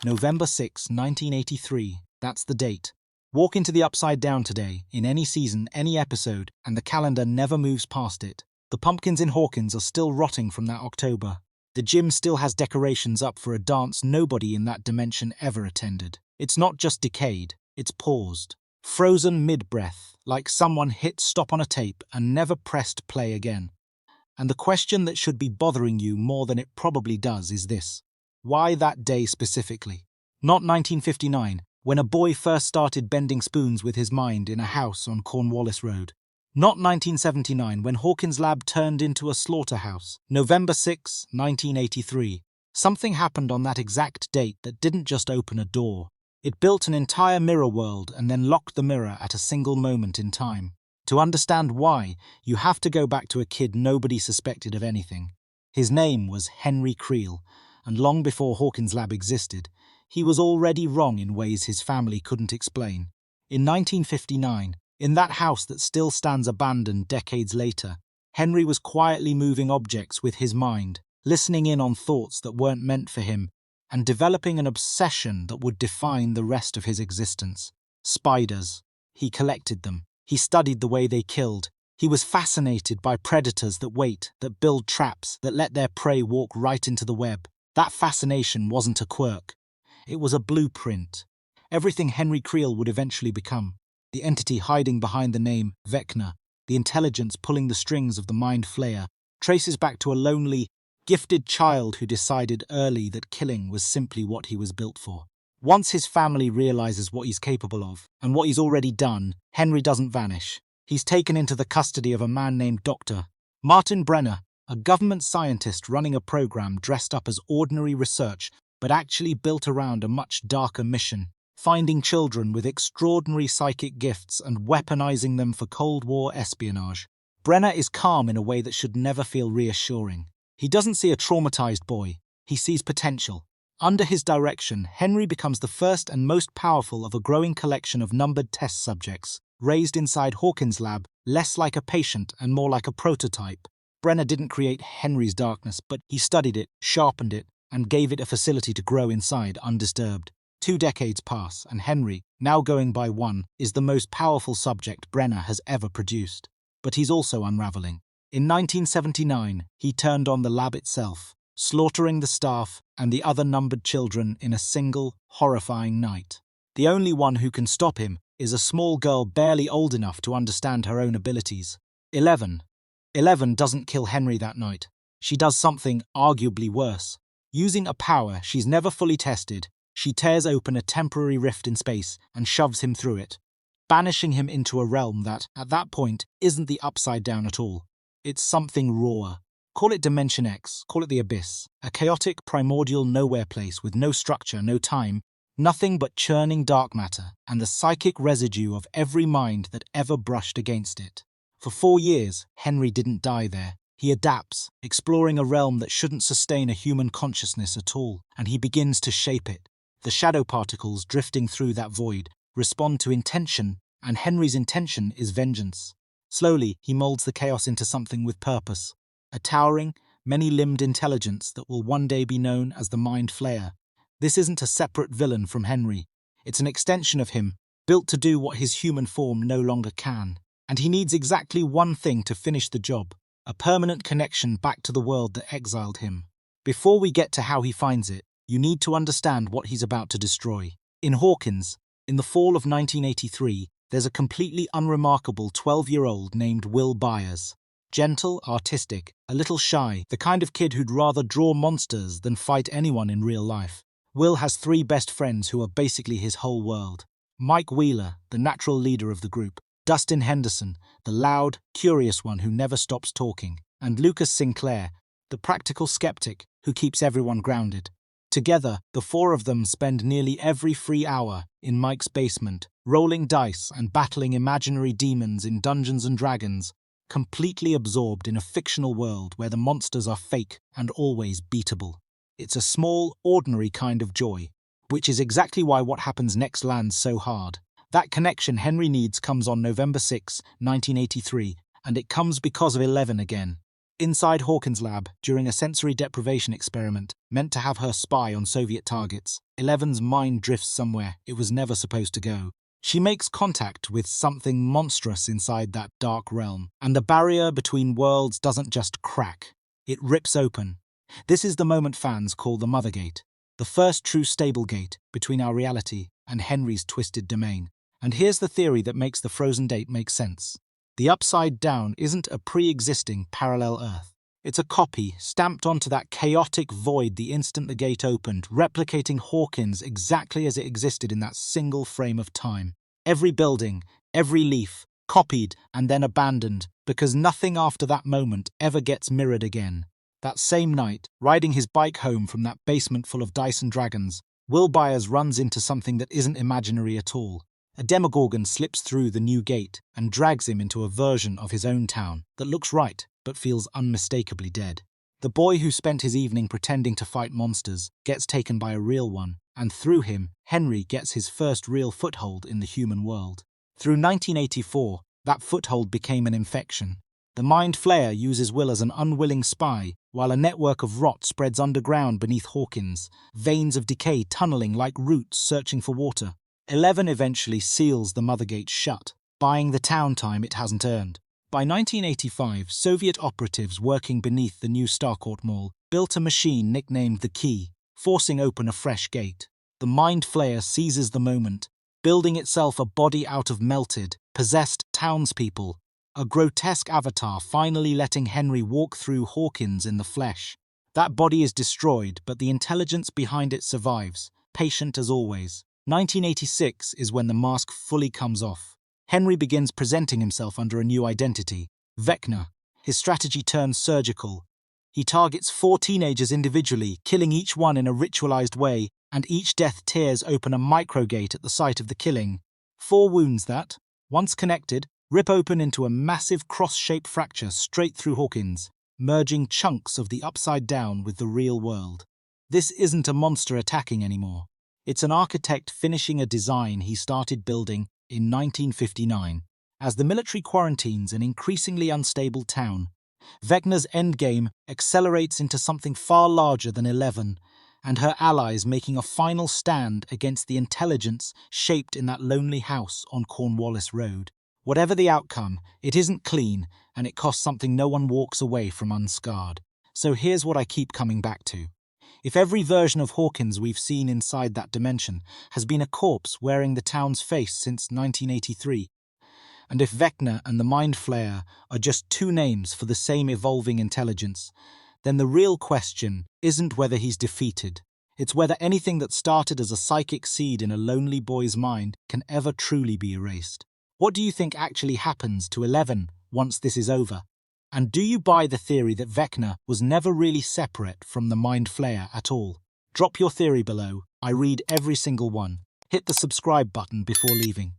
November 6, 1983. That's the date. Walk into the Upside Down today, in any season, any episode, and the calendar never moves past it. The pumpkins in Hawkins are still rotting from that October. The gym still has decorations up for a dance nobody in that dimension ever attended. It's not just decayed, it's paused. Frozen mid-breath, like someone hit stop on a tape and never pressed play again. And the question that should be bothering you more than it probably does is this. Why that day specifically? Not 1959, when a boy first started bending spoons with his mind in a house on Cornwallis Road. Not 1979, when Hawkins Lab turned into a slaughterhouse. November 6, 1983. Something happened on that exact date that didn't just open a door. It built an entire mirror world and then locked the mirror at a single moment in time. To understand why, you have to go back to a kid nobody suspected of anything. His name was Henry Creel, and long before Hawkins Lab existed, he was already wrong in ways his family couldn't explain. In 1959, in that house that still stands abandoned decades later, Henry was quietly moving objects with his mind, listening in on thoughts that weren't meant for him, and developing an obsession that would define the rest of his existence. Spiders. He collected them. He studied the way they killed. He was fascinated by predators that wait, that build traps, that let their prey walk right into the web. That fascination wasn't a quirk. It was a blueprint. Everything Henry Creel would eventually become. The entity hiding behind the name Vecna, the intelligence pulling the strings of the Mind Flayer, traces back to a lonely, gifted child who decided early that killing was simply what he was built for. Once his family realizes what he's capable of, and what he's already done, Henry doesn't vanish. He's taken into the custody of a man named Dr. Martin Brenner, a government scientist running a program dressed up as ordinary research, but actually built around a much darker mission, finding children with extraordinary psychic gifts and weaponizing them for Cold War espionage. Brenner is calm in a way that should never feel reassuring. He doesn't see a traumatized boy. He sees potential. Under his direction, Henry becomes the first and most powerful of a growing collection of numbered test subjects, raised inside Hawkins Lab, less like a patient and more like a prototype. Brenner didn't create Henry's darkness, but he studied it, sharpened it, and gave it a facility to grow inside undisturbed. 2 decades pass, and Henry, now going by 1, is the most powerful subject Brenner has ever produced. But he's also unraveling. In 1979, he turned on the lab itself, slaughtering the staff and the other numbered children in a single, horrifying night. The only one who can stop him is a small girl barely old enough to understand her own abilities. 11. 11 doesn't kill Henry that night. She does something arguably worse. Using a power she's never fully tested, she tears open a temporary rift in space and shoves him through it, banishing him into a realm that, at that point, isn't the Upside Down at all. It's something rawer. Call it Dimension X, call it the Abyss, a chaotic, primordial nowhere place with no structure, no time, nothing but churning dark matter and the psychic residue of every mind that ever brushed against it. For 4 years, Henry didn't die there. He adapts, exploring a realm that shouldn't sustain a human consciousness at all, and he begins to shape it. The shadow particles drifting through that void respond to intention, and Henry's intention is vengeance. Slowly, he molds the chaos into something with purpose, a towering, many-limbed intelligence that will one day be known as the Mind Flayer. This isn't a separate villain from Henry. It's an extension of him, built to do what his human form no longer can. And he needs exactly one thing to finish the job, a permanent connection back to the world that exiled him. Before we get to how he finds it, you need to understand what he's about to destroy. In Hawkins, in the fall of 1983, there's a completely unremarkable 12-year-old named Will Byers. Gentle, artistic, a little shy, the kind of kid who'd rather draw monsters than fight anyone in real life. Will has 3 best friends who are basically his whole world. Mike Wheeler, the natural leader of the group, Dustin Henderson, the loud, curious one who never stops talking, and Lucas Sinclair, the practical skeptic who keeps everyone grounded. Together, the 4 of them spend nearly every free hour in Mike's basement, rolling dice and battling imaginary demons in Dungeons & Dragons, completely absorbed in a fictional world where the monsters are fake and always beatable. It's a small, ordinary kind of joy, which is exactly why what happens next lands so hard. That connection Henry needs comes on November 6, 1983, and it comes because of 11 again. Inside Hawkins Lab, during a sensory deprivation experiment meant to have her spy on Soviet targets, Eleven's mind drifts somewhere it was never supposed to go. She makes contact with something monstrous inside that dark realm, and the barrier between worlds doesn't just crack, it rips open. This is the moment fans call the Mothergate, the first true stable gate between our reality and Henry's twisted domain. And here's the theory that makes the frozen date make sense. The Upside Down isn't a pre-existing parallel Earth. It's a copy stamped onto that chaotic void the instant the gate opened, replicating Hawkins exactly as it existed in that single frame of time. Every building, every leaf, copied and then abandoned, because nothing after that moment ever gets mirrored again. That same night, riding his bike home from that basement full of Dyson dragons, Byers runs into something that isn't imaginary at all. A demogorgon slips through the new gate and drags him into a version of his own town that looks right but feels unmistakably dead. The boy who spent his evening pretending to fight monsters gets taken by a real one, and through him, Henry gets his first real foothold in the human world. Through 1984, that foothold became an infection. The Mind Flayer uses Will as an unwilling spy, while a network of rot spreads underground beneath Hawkins, veins of decay tunneling like roots searching for water. 11 eventually seals the Mothergate shut, buying the town time it hasn't earned. By 1985, Soviet operatives working beneath the new Starcourt Mall built a machine nicknamed the Key, forcing open a fresh gate. The Mind Flayer seizes the moment, building itself a body out of melted, possessed townspeople, a grotesque avatar finally letting Henry walk through Hawkins in the flesh. That body is destroyed, but the intelligence behind it survives, patient as always. 1986 is when the mask fully comes off. Henry begins presenting himself under a new identity, Vecna. His strategy turns surgical. He targets 4 teenagers individually, killing each one in a ritualized way, and each death tears open a microgate at the site of the killing. 4 wounds that, once connected, rip open into a massive cross-shaped fracture straight through Hawkins, merging chunks of the Upside Down with the real world. This isn't a monster attacking anymore. It's an architect finishing a design he started building in 1959. As the military quarantines an increasingly unstable town, Vecna's endgame accelerates into something far larger than 11, and her allies making a final stand against the intelligence shaped in that lonely house on Cornwallis Road. Whatever the outcome, it isn't clean, and it costs something no one walks away from unscarred. So here's what I keep coming back to. If every version of Hawkins we've seen inside that dimension has been a corpse wearing the town's face since 1983, and if Vecna and the Mind Flayer are just 2 names for the same evolving intelligence, then the real question isn't whether he's defeated. It's whether anything that started as a psychic seed in a lonely boy's mind can ever truly be erased. What do you think actually happens to 11 once this is over? And do you buy the theory that Vecna was never really separate from the Mind Flayer at all? Drop your theory below. I read every single one. Hit the subscribe button before leaving.